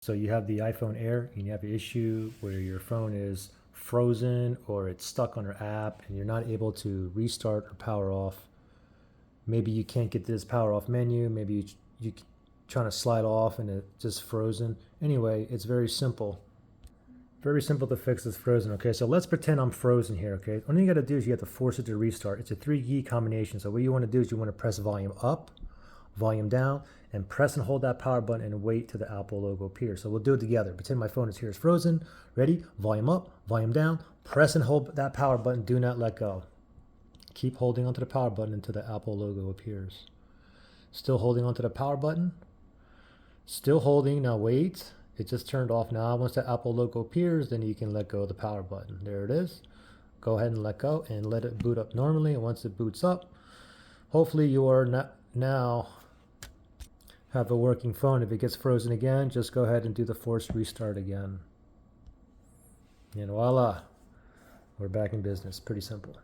So you have the iPhone Air and you have an issue where your phone is frozen or it's stuck on your app and you're not able to restart or power off. Maybe you can't get this power off menu. Maybe you trying to slide off and it's just frozen. Anyway, it's very simple. Very simple to fix this frozen. Okay, so let's pretend I'm frozen here. Okay, only you got to do is you have to force it to restart. It's a 3 key combination. So what you want to do is you want to press volume up, volume down, and press and hold that power button and wait till the Apple logo appears. So we'll do it together. Pretend my phone is here, it's frozen. Ready? Volume up, volume down. Press and hold that power button. Do not let go. Keep holding onto the power button until the Apple logo appears. Still holding onto the power button. Still holding. Now wait. It just turned off now. Once the Apple logo appears, then you can let go of the power button. There it is. Go ahead and let go and let it boot up normally. And once it boots up, hopefully you are now have a working phone. If it gets frozen again, just go ahead and do the forced restart again. And voila, we're back in business. Pretty simple.